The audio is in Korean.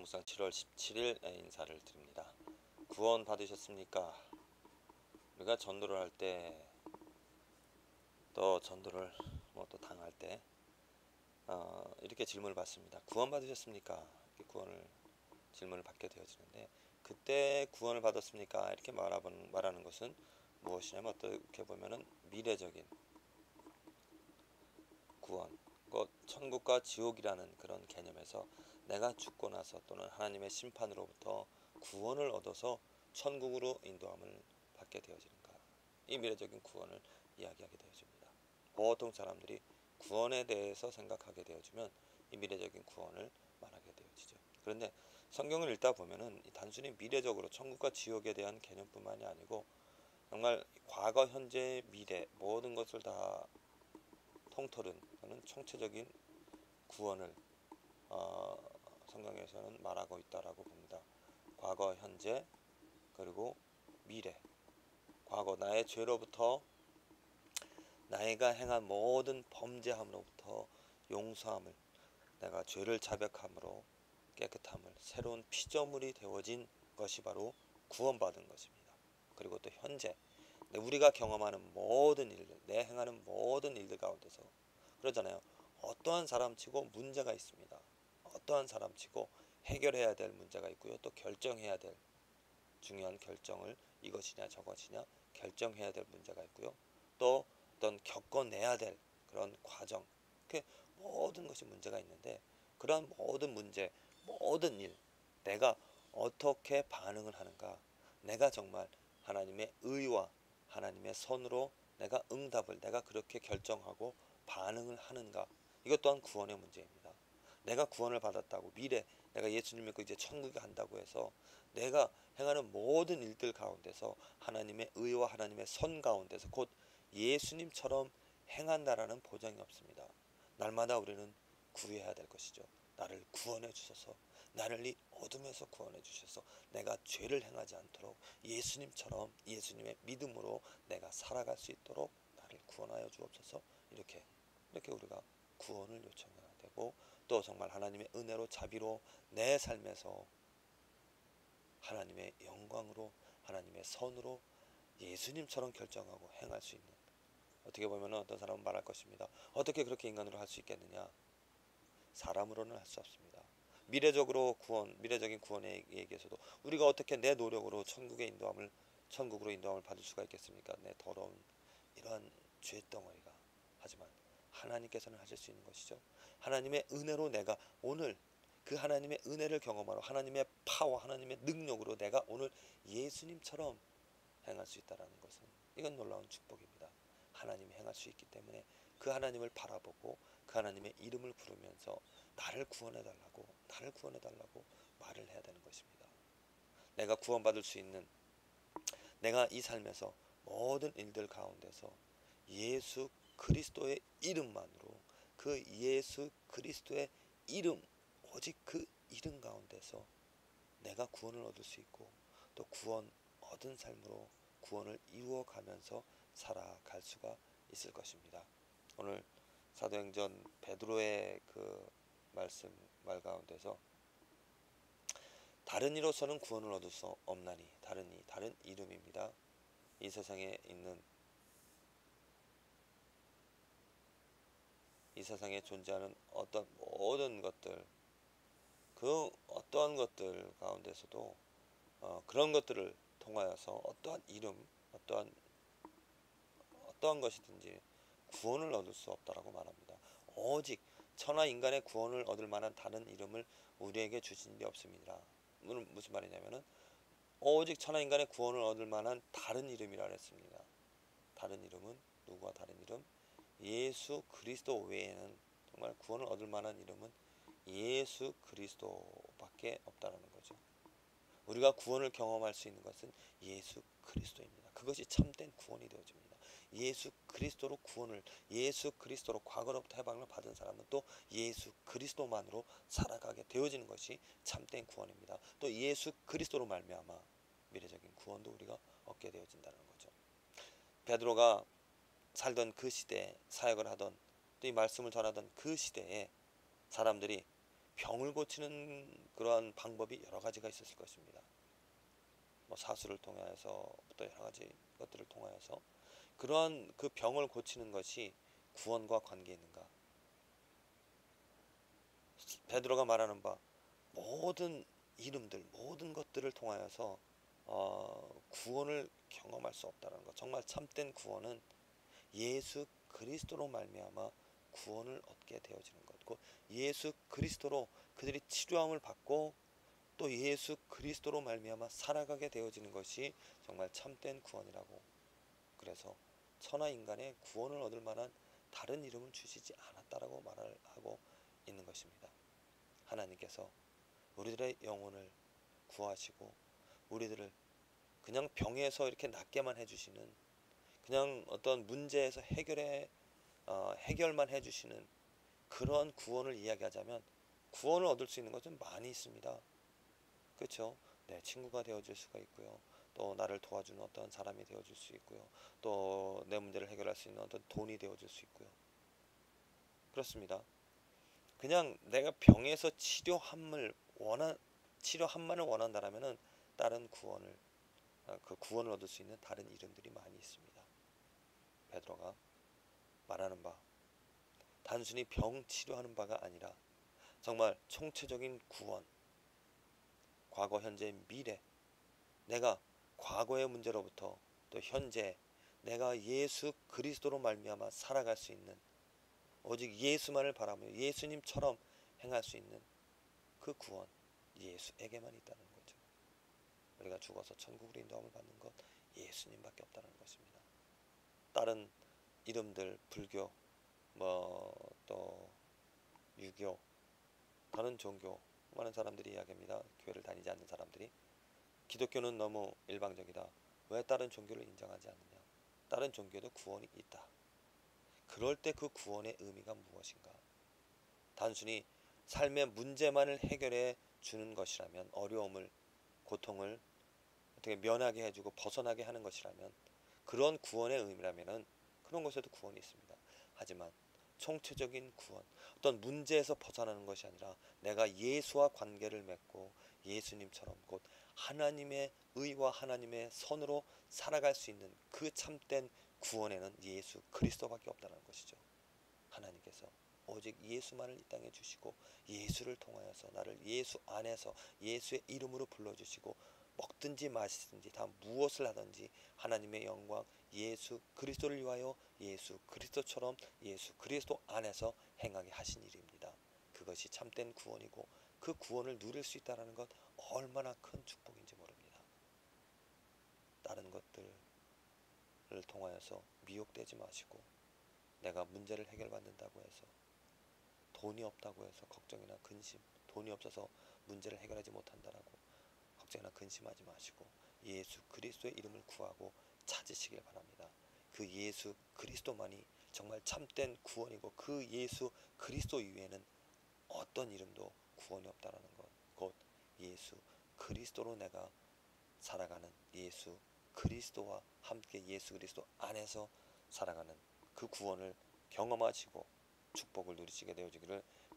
묵상 7월 17일 인사를 드립니다. 구원 받으셨습니까? 우리가 전도를 할 때, 또 전도를 또 당할 때 이렇게 질문을 받습니다. 구원 받으셨습니까? 이렇게 질문을 받게 되어지는데, 그때 구원을 받았습니까? 이렇게 말하는 것은 무엇이냐면, 어떻게 보면은 미래적인 구원, 천국과 지옥이라는 그런 개념에서 내가 죽고 나서 또는 하나님의 심판으로부터 구원을 얻어서 천국으로 인도함을 받게 되어지는가, 이 미래적인 구원을 이야기하게 되어집니다. 보통 사람들이 구원에 대해서 생각하게 되어지면 이 미래적인 구원을 말하게 되어지죠. 그런데 성경을 읽다 보면은 단순히 미래적으로 천국과 지옥에 대한 개념뿐만이 아니고, 정말 과거, 현재, 미래 모든 것을 다 통틀은 총체적인 구원을 성경에서는 말하고 있다라고 봅니다. 과거, 현재, 그리고 미래. 과거, 나의 죄로부터, 나이가 행한 모든 범죄함으로부터 용서함을, 내가 죄를 자백함으로 깨끗함을, 새로운 피조물이 되어진 것이 바로 구원받은 것입니다. 그리고 또 현재, 우리가 경험하는 모든 일들, 내 행하는 모든 일들 가운데서 그러잖아요. 어떠한 사람치고 문제가 있습니다. 어떠한 사람치고 해결해야 될 문제가 있고요. 또 결정해야 될 중요한 결정을, 이것이냐 저것이냐 결정해야 될 문제가 있고요. 또 어떤 겪어내야 될 그런 과정, 그 모든 것이 문제가 있는데, 그런 모든 문제, 모든 일, 내가 어떻게 반응을 하는가, 내가 정말 하나님의 의와 하나님의 선으로 내가 응답을, 내가 그렇게 결정하고 반응을 하는가, 이것 또한 구원의 문제입니다. 내가 구원을 받았다고, 미래 내가 예수님 믿고 이제 천국에 간다고 해서 내가 행하는 모든 일들 가운데서 하나님의 의와 하나님의 선 가운데서 곧 예수님처럼 행한다라는 보장이 없습니다. 날마다 우리는 구해야 될 것이죠. 나를 구원해 주셔서, 나를 이 어둠에서 구원해 주셔서 내가 죄를 행하지 않도록 예수님처럼, 예수님의 믿음으로 내가 살아갈 수 있도록 나를 구원하여 주옵소서. 이렇게 우리가 구원을 요청해야 되고, 또 정말 하나님의 은혜로, 자비로 내 삶에서 하나님의 영광으로, 하나님의 선으로 예수님처럼 결정하고 행할 수 있는, 어떻게 보면 어떤 사람은 말할 것입니다. 어떻게 그렇게 인간으로 할 수 있겠느냐? 사람으로는 할 수 없습니다. 미래적인 구원에 얘기해서도 우리가 어떻게 내 노력으로 천국으로 인도함을 받을 수가 있겠습니까? 내 더러운 이러한 죄덩어리가. 하지만 하나님께서는 하실 수 있는 것이죠. 하나님의 은혜로 내가 오늘 그 하나님의 은혜를 경험하러, 하나님의 파워, 하나님의 능력으로 내가 오늘 예수님처럼 행할 수 있다는 것은, 이건 놀라운 축복입니다. 하나님이 행할 수 있기 때문에 그 하나님을 바라보고 그 하나님의 이름을 부르면서 나를 구원해 달라고 말을 해야 되는 것입니다. 내가 구원받을 수 있는, 내가 이 삶에서 모든 일들 가운데서 예수 그리스도의 이름만으로, 그 예수 그리스도의 이름, 오직 그 이름 가운데서 내가 구원을 얻을 수 있고, 또 구원 얻은 삶으로 구원을 이루어가면서 살아갈 수가 있을 것입니다. 오늘 사도행전 베드로의 그 말 가운데서 다른 이로서는 구원을 얻을 수 없나니, 다른 이름입니다. 이 세상에 존재하는 어떤 모든 것들, 그 어떠한 것들 가운데서도 그런 것들을 통하여서 어떠한 이름, 어떠한 것이든지 구원을 얻을 수 없다라고 말합니다. 오직 천하 인간의 구원을 얻을 만한 다른 이름을 우리에게 주신 게 없습니다. 무슨 말이냐면은 오직 천하 인간의 구원을 얻을 만한 다른 이름이라 했습니다. 다른 이름은 누구와 다른 이름? 예수 그리스도 외에는 정말 구원을 얻을 만한 이름은 예수 그리스도밖에 없다라는 거죠. 우리가 구원을 경험할 수 있는 것은 예수 그리스도입니다. 그것이 참된 구원이 되어집니다. 예수 그리스도로 과거로부터 해방을 받은 사람은 또 예수 그리스도만으로 살아가게 되어지는 것이 참된 구원입니다. 또 예수 그리스도로 말미암아 미래적인 구원도 우리가 얻게 되어진다는 거죠. 베드로가 살던 그 시대에, 사역을 하던, 또 이 말씀을 전하던 그 시대에 사람들이 병을 고치는 그러한 방법이 여러 가지가 있었을 것입니다. 뭐 사수를 통하여서부터 여러 가지 것들을 통하여서 그러한 그 병을 고치는 것이 구원과 관계 있는가? 베드로가 말하는 바 모든 이름들, 모든 것들을 통하여서 구원을 경험할 수 없다는 것. 정말 참된 구원은 예수 그리스도로 말미암아 구원을 얻게 되어지는 것. 그 예수 그리스도로 그들이 치료함을 받고 또 예수 그리스도로 말미암아 살아가게 되어지는 것이 정말 참된 구원이라고. 그래서 천하 인간의 구원을 얻을 만한 다른 이름을 주시지 않았다라고 말을 하고 있는 것입니다. 하나님께서 우리들의 영혼을 구하시고 우리들을 그냥 병에서 이렇게 낫게만 해주시는, 그냥 어떤 문제에서 해결만 해주시는 그런 구원을 이야기하자면 구원을 얻을 수 있는 것은 많이 있습니다. 그렇죠? 내 친구가 되어줄 수가 있고요. 또 나를 도와주는 어떤 사람이 되어줄 수 있고요. 또 내 문제를 해결할 수 있는 어떤 돈이 되어줄 수 있고요. 그렇습니다. 그냥 내가 병에서 치료함만을 원한다라면은 다른 구원을 그 구원을 얻을 수 있는 다른 이름들이 많이 있습니다. 베드로가 말하는 바 단순히 병 치료하는 바가 아니라 정말 총체적인 구원, 과거, 현재, 미래, 내가 과거의 문제로부터 또 현재 내가 예수 그리스도로 말미암아 살아갈 수 있는, 오직 예수만을 바라며 예수님처럼 행할 수 있는 그 구원, 예수에게만 있다는 거죠. 우리가 죽어서 천국으로 인도함을 받는 것 예수님밖에 없다는 것입니다. 다른 이름들, 불교, 또 유교, 다른 종교 많은 사람들이 이야기합니다. 교회를 다니지 않는 사람들이 기독교는 너무 일방적이다. 왜 다른 종교를 인정하지 않느냐? 다른 종교에도 구원이 있다. 그럴 때 그 구원의 의미가 무엇인가? 단순히 삶의 문제만을 해결해 주는 것이라면, 어려움을, 고통을 어떻게 면하게 해주고 벗어나게 하는 것이라면, 그런 구원의 의미라면은 그런 것에도 구원이 있습니다. 하지만 총체적인 구원, 어떤 문제에서 벗어나는 것이 아니라 내가 예수와 관계를 맺고 예수님처럼 곧 하나님의 의와 하나님의 선으로 살아갈 수 있는 그 참된 구원에는 예수 그리스도밖에 없다는 것이죠. 하나님께서 오직 예수만을 이 땅에 주시고 예수를 통하여서 나를 예수 안에서 예수의 이름으로 불러주시고 먹든지 마시든지 다 무엇을 하든지 하나님의 영광 예수 그리스도를 위하여 예수 그리스도처럼 예수 그리스도 안에서 행하게 하신 일입니다. 그것이 참된 구원이고 그 구원을 누릴 수 있다는 것 얼마나 큰 축복인지 모릅니다. 다른 것들을 통하여서 미혹되지 마시고 내가 문제를 해결받는다고 해서 돈이 없다고 해서 걱정이나 근심, 돈이 없어서 문제를 해결하지 못한다라고 걱정이나 근심하지 마시고 예수 그리스도의 이름을 구하고 찾으시길 바랍니다. 그 예수 그리스도만이 정말 참된 구원이고 그 예수 그리스도 이외에는 어떤 이름도 구원이 없다라는 것, 곧 예수 그리스도로 내가 살아가는 예수 그리스도와 함께 예수 그리스도 안에서 살아가는 그 구원을 경험하시고 축복을 누리시게 되어지기를